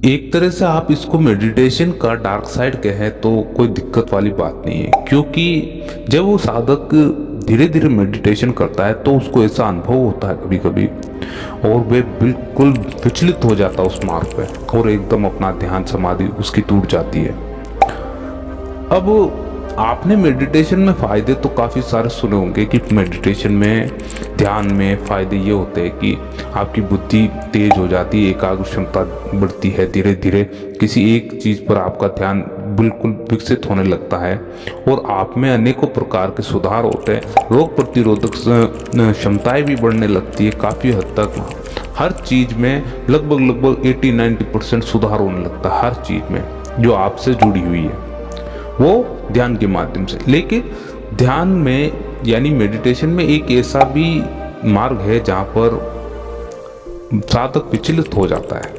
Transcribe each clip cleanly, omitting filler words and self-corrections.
एक तरह से आप इसको मेडिटेशन का डार्क साइड कहें तो कोई दिक्कत वाली बात नहीं है, क्योंकि जब वो साधक धीरे धीरे मेडिटेशन करता है तो उसको ऐसा अनुभव होता है कभी कभी, और वे बिल्कुल विचलित हो जाता है उस मार्ग पे, और एकदम अपना ध्यान समाधि उसकी टूट जाती है। अब आपने मेडिटेशन में फ़ायदे तो काफ़ी सारे सुने होंगे कि मेडिटेशन में, ध्यान में फ़ायदे ये होते हैं कि आपकी बुद्धि तेज हो जाती है, एकाग्र क्षमता बढ़ती है, धीरे धीरे किसी एक चीज़ पर आपका ध्यान बिल्कुल विकसित होने लगता है, और आप में अनेकों प्रकार के सुधार होते हैं, रोग प्रतिरोधक क्षमताएँ भी बढ़ने लगती है। काफ़ी हद तक हर चीज़ में लगभग 80-90% सुधार होने लगता है, हर चीज़ में जो आपसे जुड़ी हुई है वो ध्यान के माध्यम से। लेकिन ध्यान में यानी मेडिटेशन में एक ऐसा भी मार्ग है जहाँ पर साधक विचलित हो जाता है।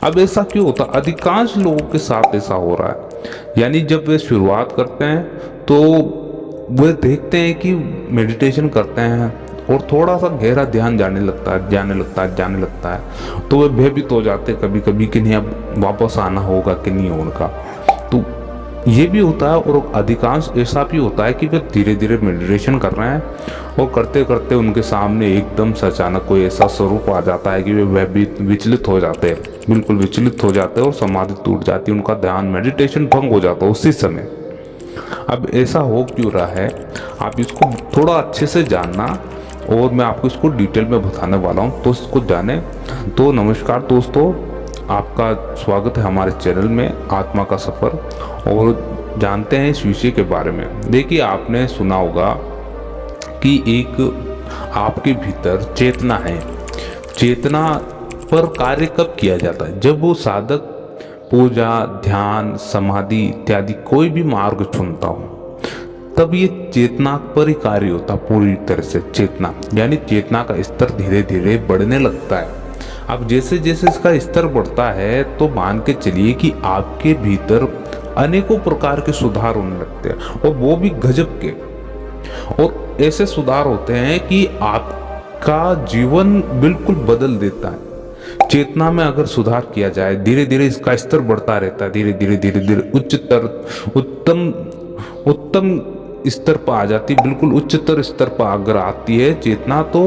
अब ऐसा क्यों होता है? अधिकांश लोगों के साथ ऐसा हो रहा है। यानी जब वे शुरुआत करते हैं तो वे देखते हैं कि मेडिटेशन करते हैं और थोड़ा सा गहरा ध्यान जाने लगता है, तो वे भयभीत हो जाते हैं कभी कभी कि नहीं अब वापस आना होगा कि नहीं होगा। तो ये भी होता है, और अधिकांश ऐसा भी होता है कि वे धीरे धीरे मेडिटेशन कर रहे हैं और करते करते उनके सामने एकदम से अचानक कोई ऐसा स्वरूप आ जाता है कि वे विचलित हो जाते हैं, बिल्कुल विचलित हो जाते हैं और समाधि टूट जाती है, उनका ध्यान मेडिटेशन भंग हो जाता है उसी समय। अब ऐसा हो क्यों रहा है, आप इसको थोड़ा अच्छे से जानना, और मैं आपको इसको डिटेल में बताने वाला हूँ, तो इसको जाने। तो नमस्कार दोस्तों, आपका स्वागत है हमारे चैनल में आत्मा का सफ़र, और जानते हैं इस विषय के बारे में। देखिए, आपने सुना होगा कि एक आपके भीतर चेतना है। चेतना पर कार्य कब किया जाता है? जब वो साधक पूजा, ध्यान, समाधि इत्यादि कोई भी मार्ग चुनता हो, तब ये चेतना पर ही कार्य होता है पूरी तरह से। चेतना यानी चेतना का स्तर धीरे धीरे बढ़ने लगता है। अब जैसे जैसे इसका स्तर बढ़ता है तो मान के चलिए कि आपके भीतर अनेकों प्रकार के सुधार होने लगते हैं, और वो भी गजब के। और ऐसे सुधार होते हैं कि आपका जीवन बिल्कुल बदल देता है। चेतना में अगर सुधार किया जाए, धीरे धीरे इसका स्तर बढ़ता रहता है, धीरे धीरे उत्तम स्तर पर आ जाती है, बिल्कुल उच्चतर स्तर पर अगर आती है चेतना, तो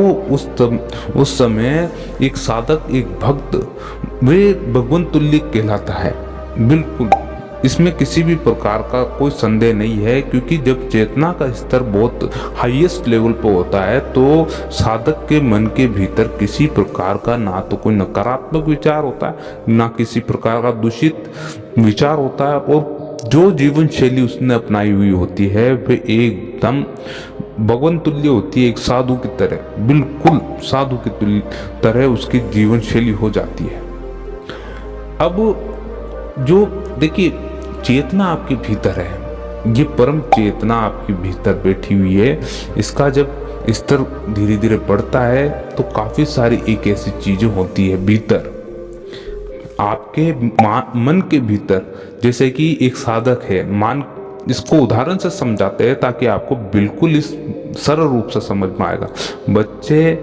उस समय एक साधक, एक भक्त वे भगवान तुल्य कहलाता है। बिल्कुल, इसमें किसी भी प्रकार का कोई संदेह नहीं है, क्योंकि जब चेतना का स्तर बहुत हाईएस्ट लेवल पर होता है तो साधक के मन के भीतर किसी प्रकार का ना तो कोई नकारात्मक विचार होता है, ना किसी प्रकार का दूषित विचार होता है, और जो जीवन शैली उसने अपनाई हुई होती है वह एकदम भगवान तुल्य होती है, एक साधु की तरह, बिल्कुल साधु की तरह उसकी जीवन शैली हो जाती है। अब जो देखिए, चेतना आपके भीतर है, ये परम चेतना आपके भीतर बैठी हुई है। इसका जब स्तर धीरे धीरे बढ़ता है तो काफी सारी एक ऐसी चीजें होती है भीतर आपके मन के भीतर। जैसे कि एक साधक है, इसको उदाहरण से समझाते हैं ताकि आपको बिल्कुल इस सरल रूप से समझ में आएगा। बच्चे,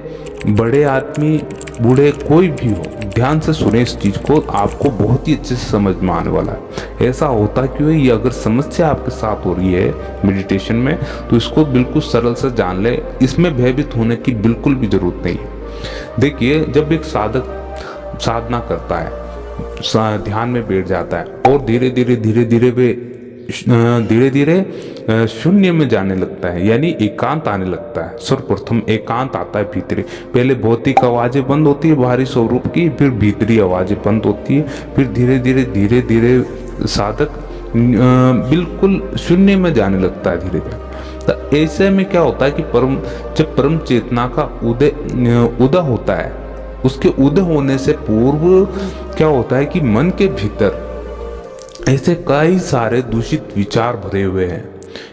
बड़े आदमी, बूढ़े, कोई भी हो, ध्यान से सुने इस चीज़ को, आपको बहुत ही अच्छे से समझ में आने वाला है। ऐसा होता क्यों है? ये अगर समस्या आपके साथ हो रही है मेडिटेशन में, तो इसको बिल्कुल सरल से जान ले, इसमें भयभीत होने की बिल्कुल भी जरूरत नहीं है। देखिए, जब एक साधक साधना करता है, ध्यान में बैठ जाता है, और धीरे धीरे शून्य में जाने लगता है, यानी एकांत आने लगता है। सर्वप्रथम एकांत आता है भीतरी। पहले भौतिक आवाजें बंद होती है बाहरी स्वरूप की, फिर भीतरी आवाजें बंद होती है, फिर धीरे धीरे साधक बिल्कुल शून्य में जाने लगता है धीरे धीरे। तो ऐसे में क्या होता है कि जब परम चेतना का उदय होता है, उसके उदय होने से पूर्व क्या होता है कि मन के भीतर ऐसे कई सारे दूषित विचार भरे हुए हैं,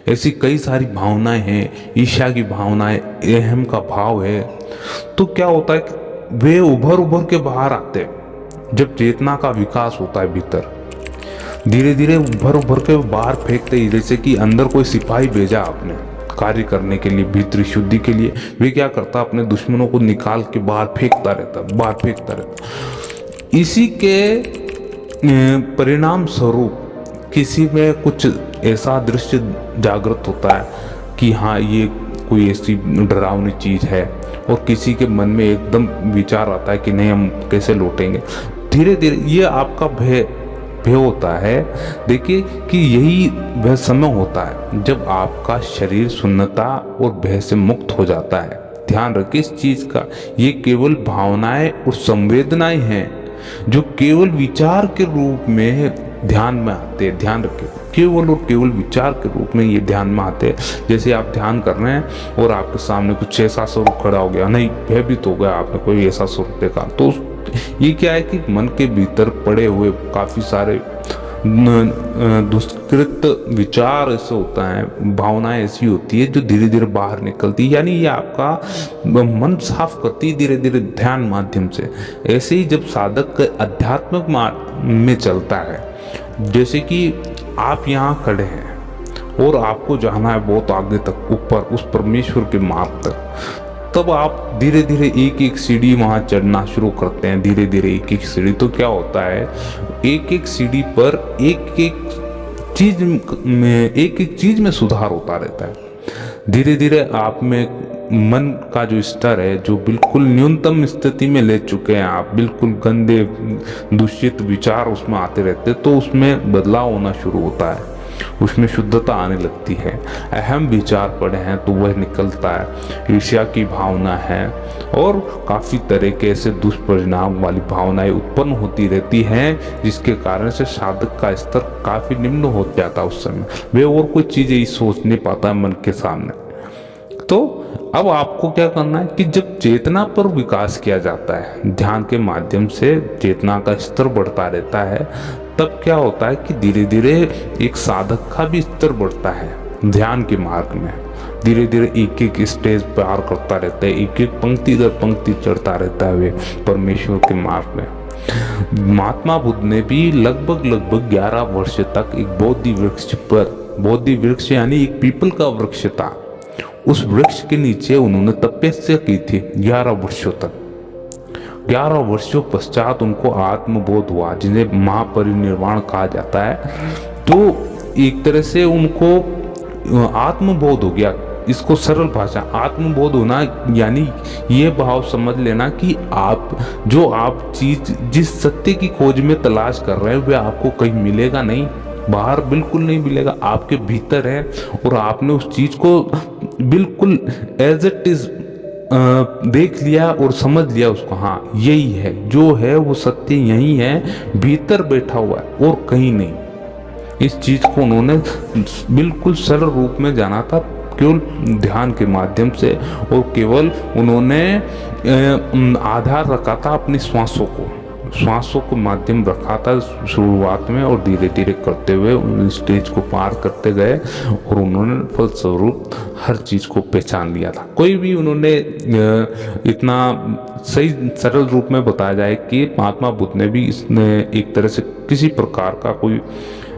ऐसी कई सारी भावनाएं हैं, ईर्ष्या की भावनाएं, अहम का भाव है। तो क्या होता है कि वे उभर के बाहर आते हैं। जब चेतना का विकास होता है भीतर, धीरे धीरे उभर के बाहर फेंकते ही, जैसे कि अंदर कोई सिपाही भेजा आपने कार्य करने के लिए, भीतरी शुद्धि के लिए, वे क्या करता, अपने दुश्मनों को निकाल के बाहर फेंकता रहता। इसी के परिणाम स्वरूप किसी में कुछ ऐसा दृश्य जागृत होता है कि हाँ ये कोई ऐसी डरावनी चीज़ है, और किसी के मन में एकदम विचार आता है कि नहीं हम कैसे लौटेंगे। धीरे धीरे ये आपका भय होता है। देखिए कि यही वह समय होता है जब आपका शरीर सुन्नता और भय से मुक्त हो जाता है। ध्यान रखिए इस चीज़ का, ये केवल भावनाएं और संवेदनाएं हैं जो केवल विचार के रूप में ध्यान में आते हैं। ध्यान रखिए केवल और केवल विचार के रूप में ये ध्यान में आते हैं। जैसे आप ध्यान कर रहे हैं और आपके सामने कुछ ऐसा स्वरूप खड़ा हो गया, नहीं भयभीत हो गया, आपने कोई ऐसा स्वरूप देखा, तो ये क्या है कि मन के भीतर पड़े हुए काफ़ी सारे दुष्कृत विचार ऐसे होता है, भावनाएं ऐसी होती है जो धीरे धीरे बाहर निकलती है, यानी ये आपका मन साफ करती है धीरे धीरे ध्यान माध्यम से। ऐसे ही जब साधक आध्यात्मिक मार्ग में चलता है, जैसे कि आप यहाँ खड़े हैं और आपको जाना है बहुत आगे तक, ऊपर उस परमेश्वर के मार्ग तक, तब आप धीरे धीरे एक एक सीढ़ी वहाँ चढ़ना शुरू करते हैं। धीरे धीरे एक एक सीढ़ी, तो क्या होता है एक एक सीढ़ी पर एक एक चीज में सुधार होता रहता है। धीरे धीरे आप में मन का जो स्तर है, जो बिल्कुल न्यूनतम स्थिति में ले चुके हैं आप, बिल्कुल गंदे दूषित विचार उसमें आते रहते, तो उसमें बदलाव होना शुरू होता है, उसमें शुद्धता आने लगती है। अहम विचार पड़े हैं तो वह निकलता है, ईर्ष्या की भावना है और काफ़ी तरह के ऐसे दुष्परिणाम वाली भावनाएं उत्पन्न होती रहती हैं, जिसके कारण से साधक का स्तर काफ़ी निम्न हो जाता है। उस समय वे और कोई चीज़ें ही सोच नहीं पाता है मन के सामने। तो अब आपको क्या करना है कि जब चेतना पर विकास किया जाता है, ध्यान के माध्यम से चेतना का स्तर बढ़ता रहता है, तब क्या होता है कि धीरे धीरे एक साधक का भी स्तर बढ़ता है ध्यान के मार्ग में। धीरे धीरे एक एक स्टेज पार करता रहता है, एक एक पंक्ति दर पंक्ति चढ़ता रहता है वे परमेश्वर के मार्ग में। महात्मा बुद्ध ने भी लगभग 11 वर्ष तक एक बोधि वृक्ष पर, बोधि वृक्ष यानी एक पीपल का वृक्ष था, उस वृक्ष के नीचे उन्होंने तपस्या की थी 11 वर्षों तक। 11 वर्षों पश्चात उनको आत्मबोध हुआ, जिन्हें महापरिनिर्वाण कहा जाता है। तो एक तरह से उनको आत्मबोध हो गया। इसको सरल भाषा आत्मबोध होना यानी ये भाव समझ लेना कि आप चीज जिस सत्य की खोज में तलाश कर रहे हैं वह आपको कहीं मिलेगा नहीं, बाहर बिल्कुल नहीं मिलेगा, आपके भीतर है, और आपने उस चीज को बिल्कुल एज इट इज देख लिया और समझ लिया उसको, हाँ यही है, जो है वो सत्य यही है, भीतर बैठा हुआ है और कहीं नहीं। इस चीज को उन्होंने बिल्कुल सरल रूप में जाना था केवल ध्यान के माध्यम से, और केवल उन्होंने आधार रखा था अपनी श्वासों को माध्यम रखा था शुरुआत में, और धीरे धीरे करते हुए उन स्टेज को पार करते गए और उन्होंने फलस्वरूप हर चीज़ को पहचान लिया था। कोई भी उन्होंने इतना सही सरल रूप में बताया जाए कि महात्मा बुद्ध ने भी इसने एक तरह से किसी प्रकार का कोई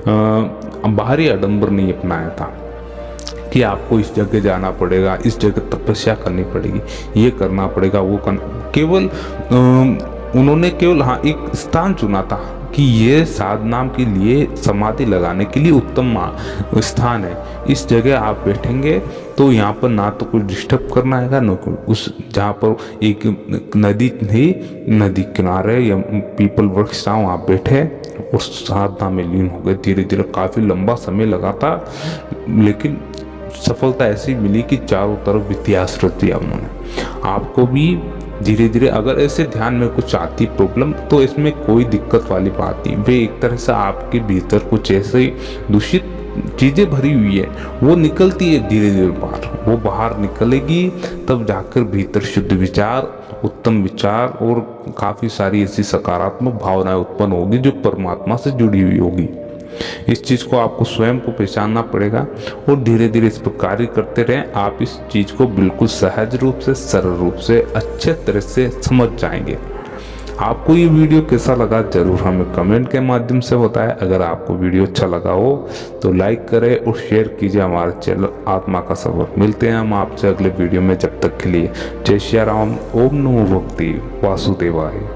बाहरी आडंबर नहीं अपनाया था कि आपको इस जगह जाना पड़ेगा, इस जगह तपस्या करनी पड़ेगी, ये करना पड़ेगा, वो करना। केवल उन्होंने केवल हाँ एक स्थान चुना था कि ये साधना के लिए समाधि लगाने के लिए उत्तम स्थान है, इस जगह आप बैठेंगे तो यहाँ पर ना तो कोई डिस्टर्ब करना है ना कोई, उस जहाँ पर एक नदी थी, नदी किनारे या पीपल वृक्ष था, वहाँ बैठे और साधना में लीन हो गए। धीरे धीरे काफ़ी लंबा समय लगा था, लेकिन सफलता ऐसी मिली कि चारों तरफ इतिहास रच दिया उन्होंने। आपको भी धीरे धीरे अगर ऐसे ध्यान में कुछ आती प्रॉब्लम, तो इसमें कोई दिक्कत वाली बात नहीं। वे एक तरह से आपके भीतर कुछ ऐसे दूषित चीज़ें भरी हुई है, वो निकलती है धीरे धीरे बाहर, वो बाहर निकलेगी तब जाकर भीतर शुद्ध विचार, उत्तम विचार और काफ़ी सारी ऐसी सकारात्मक भावनाएं उत्पन्न होगी जो परमात्मा से जुड़ी हुई होगी। इस चीज़ को आपको स्वयं को पहचानना पड़ेगा और धीरे धीरे इस पर कार्य करते रहें। आप इस चीज़ को बिल्कुल सहज रूप से, सरल रूप से, अच्छे तरह से समझ जाएंगे। आपको ये वीडियो कैसा लगा जरूर हमें कमेंट के माध्यम से बताएं। अगर आपको वीडियो अच्छा लगा हो तो लाइक करें और शेयर कीजिए हमारे चैनल आत्मा का सफर। मिलते हैं हम आपसे अगले वीडियो में, जब तक के लिए जय श्री राम, ओम नमो भगवते वासुदेवाय।